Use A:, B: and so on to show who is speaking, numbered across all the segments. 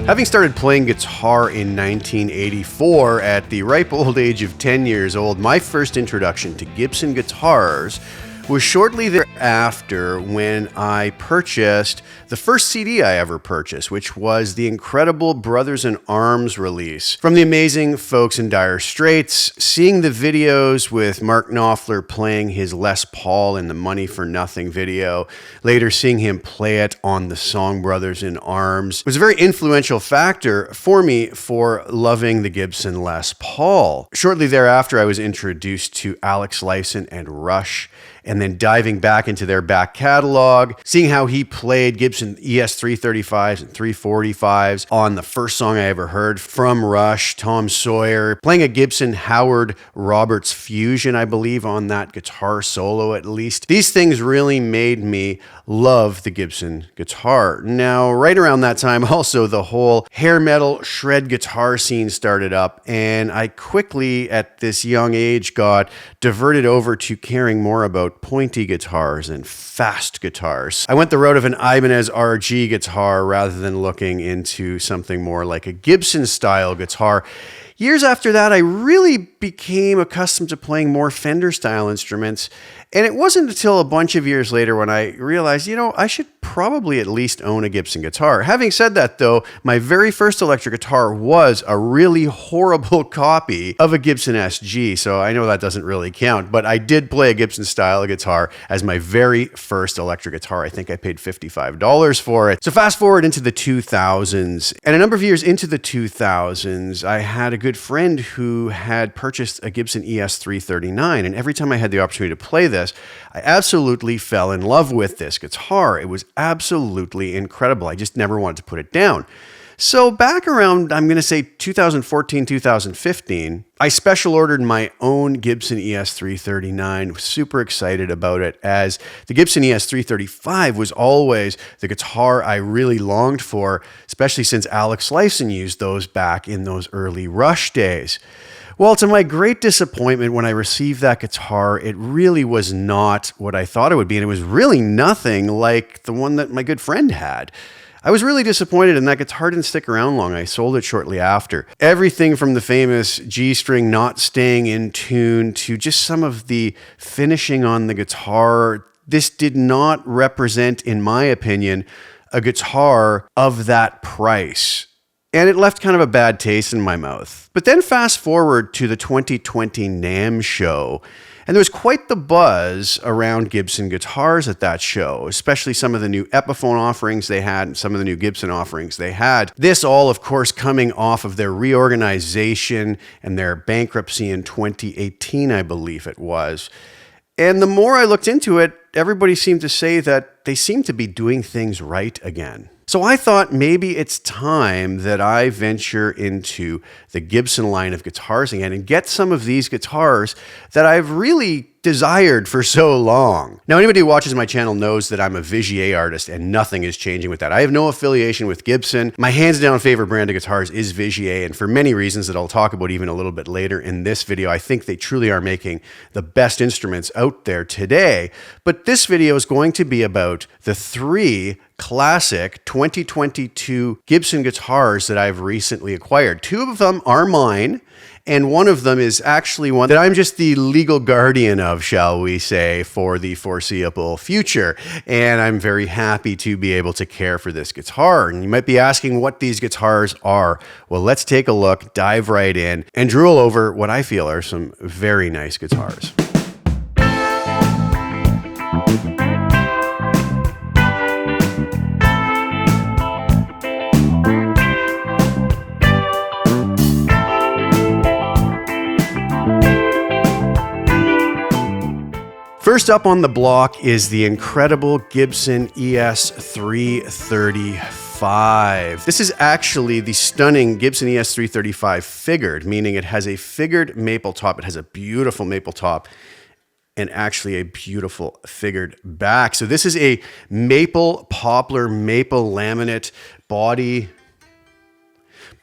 A: Having started playing guitar in 1984 at the ripe old age of 10 years old, my first introduction to Gibson guitars was shortly thereafter when I purchased the first CD I ever purchased, which was the incredible Brothers in Arms release from the amazing folks in Dire Straits. Seeing the videos with Mark Knopfler playing his Les Paul in the Money for Nothing video, later seeing him play it on the song Brothers in Arms, was a very influential factor for me for loving the Gibson Les Paul. Shortly thereafter, I was introduced to Alex Lifeson and Rush, and then diving back into their back catalog, seeing how he played Gibson ES 335s and 345s on the first song I ever heard from Rush, Tom Sawyer, playing a Gibson Howard Roberts Fusion, I believe, on that guitar solo at least. These things really made me love the Gibson guitar. Now, right around that time, also, the whole hair metal shred guitar scene started up, and I quickly, at this young age, got diverted over to caring more about pointy guitars and fast guitars. I went the route of an Ibanez RG guitar rather than looking into something more like a Gibson style guitar. Years after that, I really became accustomed to playing more Fender style instruments, and it wasn't until a bunch of years later when I realized, I should probably at least own a Gibson guitar. Having said that, though, my very first electric guitar was a really horrible copy of a Gibson SG, so I know that doesn't really count, but I did play a Gibson style guitar as my very first electric guitar. I think I paid $55 for it. So fast forward into the 2000s, and a number of years into the 2000s, I had a good friend who had purchased a Gibson ES 339, and every time I had the opportunity to play this, I absolutely fell in love with this guitar. It was absolutely incredible. I just never wanted to put it down. So back around, I'm going to say 2014, 2015, I special ordered my own Gibson ES 339. Was super excited about it, as the Gibson ES 335 was always the guitar I really longed for, especially since Alex Lifeson used those back in those early Rush days. Well, to my great disappointment, when I received that guitar, it really was not what I thought it would be, and it was really nothing like the one that my good friend had. I was really disappointed, and that guitar didn't stick around long. I sold it shortly after. Everything from the famous G string not staying in tune to just some of the finishing on the guitar, this did not represent, in my opinion, a guitar of that price. And it left kind of a bad taste in my mouth. But then fast forward to the 2020 NAMM show, and there was quite the buzz around Gibson guitars at that show, especially some of the new Epiphone offerings they had and some of the new Gibson offerings they had. This all, of course, coming off of their reorganization and their bankruptcy in 2018, I believe it was. And the more I looked into it, everybody seemed to say that they seemed to be doing things right again. So I thought maybe it's time that I venture into the Gibson line of guitars again and get some of these guitars that I've really desired for so long. Now, anybody who watches my channel knows that I'm a Vigier artist, and nothing is changing with that. I have no affiliation with Gibson. My hands down favorite brand of guitars is Vigier, and for many reasons that I'll talk about even a little bit later in this video, I think they truly are making the best instruments out there today. But this video is going to be about the 3 classic 2022 Gibson guitars that I've recently acquired. 2 of them are mine, and one of them is actually one that I'm just the legal guardian of, shall we say, for the foreseeable future. And I'm very happy to be able to care for this guitar. And you might be asking what these guitars are. Well, let's take a look, dive right in, and drool over what I feel are some very nice guitars. First up on the block is the incredible Gibson ES 335. This is actually the stunning Gibson ES 335 figured, meaning it has a figured maple top. It has a beautiful maple top and actually a beautiful figured back. So this is a maple poplar, maple laminate body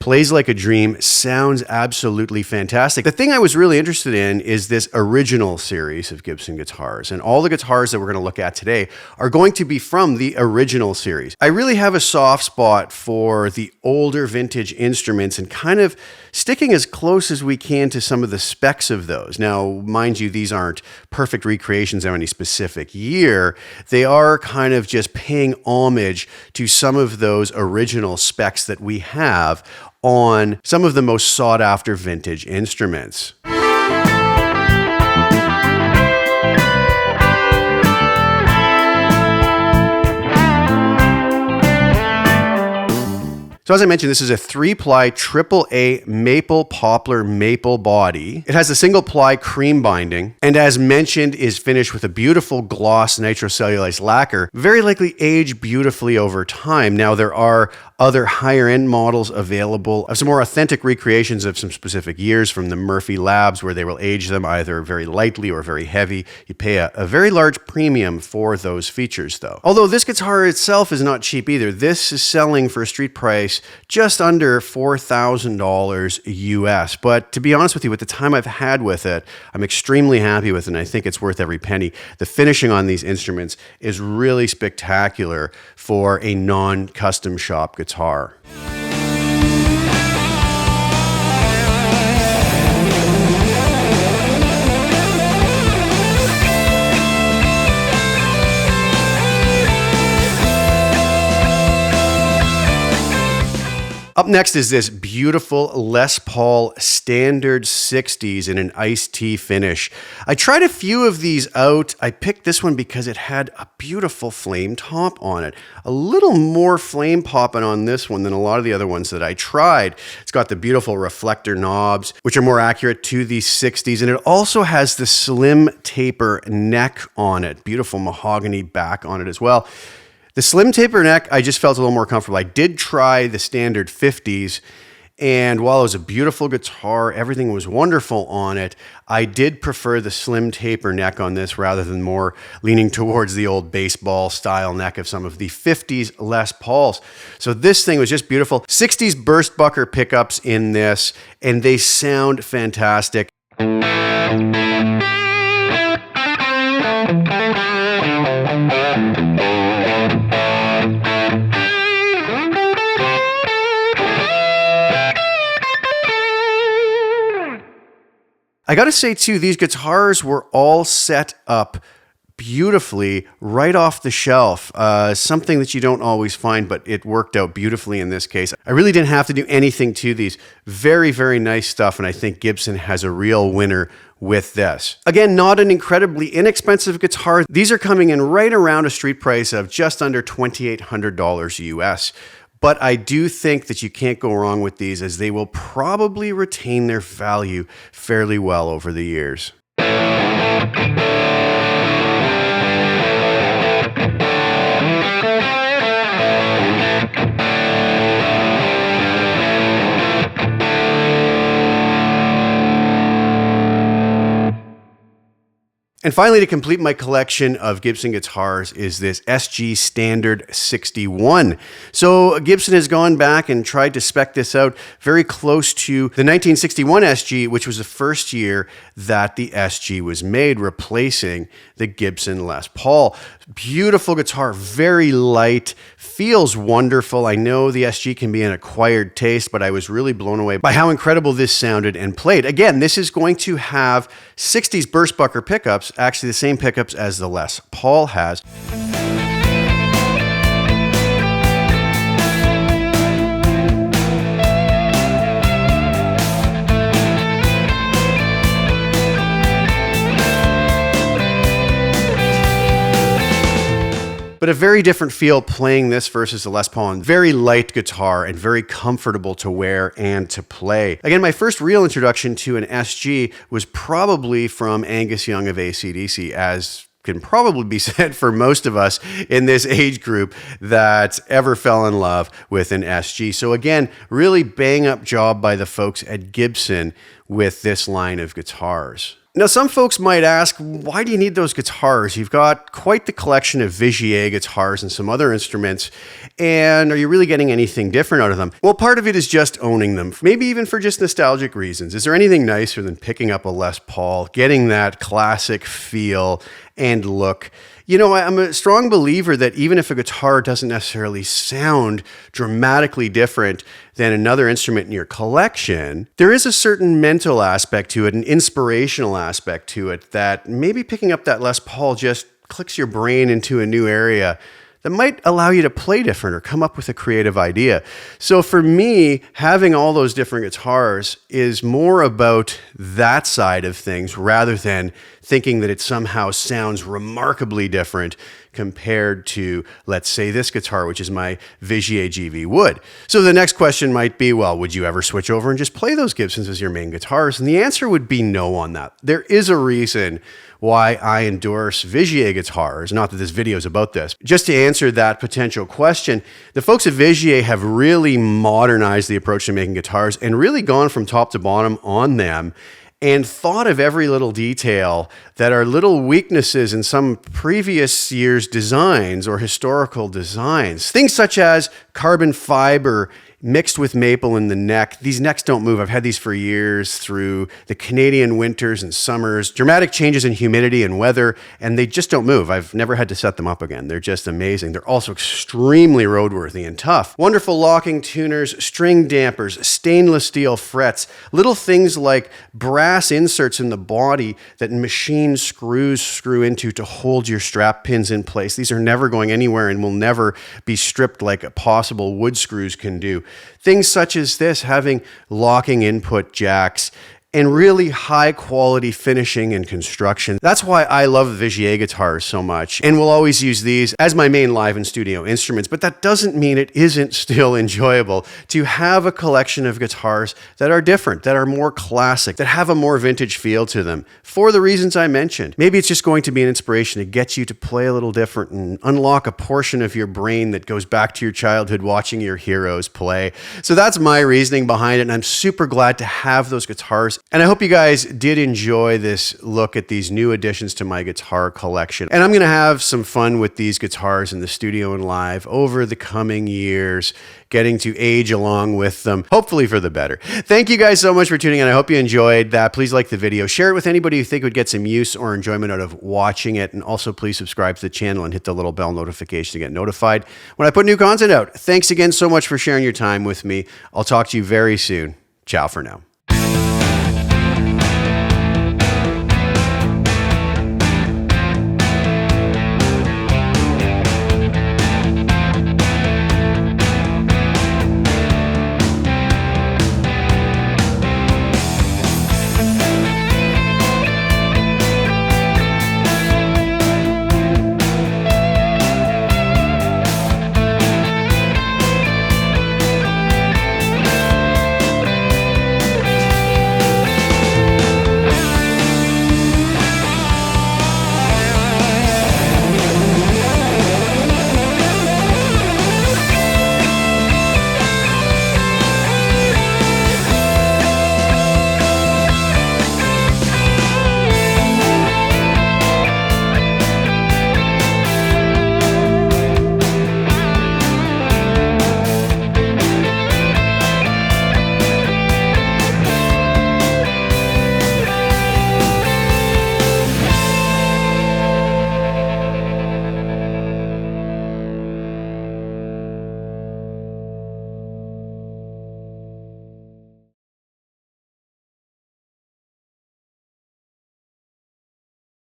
A: Plays like a dream, sounds absolutely fantastic. The thing I was really interested in is this original series of Gibson guitars, and all the guitars that we're going to look at today are going to be from the original series. I really have a soft spot for the older vintage instruments and kind of sticking as close as we can to some of the specs of those. Now, mind you, these aren't perfect recreations of any specific year. They are kind of just paying homage to some of those original specs that we have on some of the most sought after vintage instruments. So as I mentioned, this is a 3-ply AAA maple poplar maple body. It has a single ply cream binding, and as mentioned, is finished with a beautiful gloss nitrocellulose lacquer, very likely aged beautifully over time. Now, there are other higher end models available of some more authentic recreations of some specific years from the Murphy Labs, where they will age them either very lightly or very heavy. You pay a very large premium for those features though. Although this guitar itself is not cheap either. This is selling for a street price just under $4,000 US. But to be honest with you, with the time I've had with it, I'm extremely happy with it, and I think it's worth every penny. The finishing on these instruments is really spectacular for a non-custom shop guitar. Up next is this beautiful Les Paul Standard 60s in an iced tea finish. I tried a few of these out. I picked this one because it had a beautiful flame top on it. A little more flame popping on this one than a lot of the other ones that I tried. It's got the beautiful reflector knobs, which are more accurate to the 60s, and it also has the slim taper neck on it. Beautiful mahogany back on it as well. The slim taper neck, I just felt a little more comfortable. I did try the standard 50s, and while it was a beautiful guitar, everything was wonderful on it, I did prefer the slim taper neck on this rather than more leaning towards the old baseball style neck of some of the 50s Les Pauls. So this thing was just beautiful. 60s burst bucker pickups in this, and they sound fantastic. I gotta say too, these guitars were all set up beautifully right off the shelf. Something that you don't always find, but it worked out beautifully in this case. I really didn't have to do anything to these. Very, very nice stuff, and I think Gibson has a real winner with this. Again, not an incredibly inexpensive guitar. These are coming in right around a street price of just under $2,800 US. But I do think that you can't go wrong with these, as they will probably retain their value fairly well over the years. And finally, to complete my collection of Gibson guitars is this SG Standard 61. So Gibson has gone back and tried to spec this out very close to the 1961 SG, which was the first year that the SG was made, replacing the Gibson Les Paul. Beautiful guitar, very light, feels wonderful. I know the SG can be an acquired taste, but I was really blown away by how incredible this sounded and played. Again, this is going to have 60s burst bucker pickups, actually the same pickups as the Les Paul has. But a very different feel playing this versus the Les Paul. Very light guitar and very comfortable to wear and to play. Again, my first real introduction to an SG was probably from Angus Young of AC/DC, as can probably be said for most of us in this age group that ever fell in love with an SG. So again, really bang up job by the folks at Gibson with this line of guitars. Now, some folks might ask, why do you need those guitars? You've got quite the collection of Vigier guitars and some other instruments, and are you really getting anything different out of them? Well, part of it is just owning them, maybe even for just nostalgic reasons. Is there anything nicer than picking up a Les Paul, getting that classic feel and look? You know, I'm a strong believer that even if a guitar doesn't necessarily sound dramatically different than another instrument in your collection, there is a certain mental aspect to it, an inspirational aspect to it, that maybe picking up that Les Paul just clicks your brain into a new area that might allow you to play different or come up with a creative idea. So for me, having all those different guitars is more about that side of things rather than thinking that it somehow sounds remarkably different compared to, let's say, this guitar, which is my Vigier GV Wood. So the next question might be, well, would you ever switch over and just play those Gibsons as your main guitars? And the answer would be no on that. There is a reason why I endorse Vigier guitars, not that this video is about this. Just to answer that potential question, the folks at Vigier have really modernized the approach to making guitars and really gone from top to bottom on them and thought of every little detail that are little weaknesses in some previous year's designs or historical designs. Things such as carbon fiber mixed with maple in the neck. These necks don't move. I've had these for years through the Canadian winters and summers. Dramatic changes in humidity and weather, and they just don't move. I've never had to set them up again. They're just amazing. They're also extremely roadworthy and tough. Wonderful locking tuners, string dampers, stainless steel frets, little things like brass inserts in the body that machine screws screw into to hold your strap pins in place. These are never going anywhere and will never be stripped like possible wood screws can do. Things such as this, having locking input jacks, and really high quality finishing and construction. That's why I love the Vigier guitars so much, and will always use these as my main live and studio instruments. But that doesn't mean it isn't still enjoyable to have a collection of guitars that are different, that are more classic, that have a more vintage feel to them, for the reasons I mentioned. Maybe it's just going to be an inspiration to get you to play a little different and unlock a portion of your brain that goes back to your childhood watching your heroes play. So that's my reasoning behind it, and I'm super glad to have those guitars. And I hope you guys did enjoy this look at these new additions to my guitar collection. And I'm going to have some fun with these guitars in the studio and live over the coming years, getting to age along with them, hopefully for the better. Thank you guys so much for tuning in. I hope you enjoyed that. Please like the video, share it with anybody you think would get some use or enjoyment out of watching it. And also please subscribe to the channel and hit the little bell notification to get notified when I put new content out. Thanks again so much for sharing your time with me. I'll talk to you very soon. Ciao for now.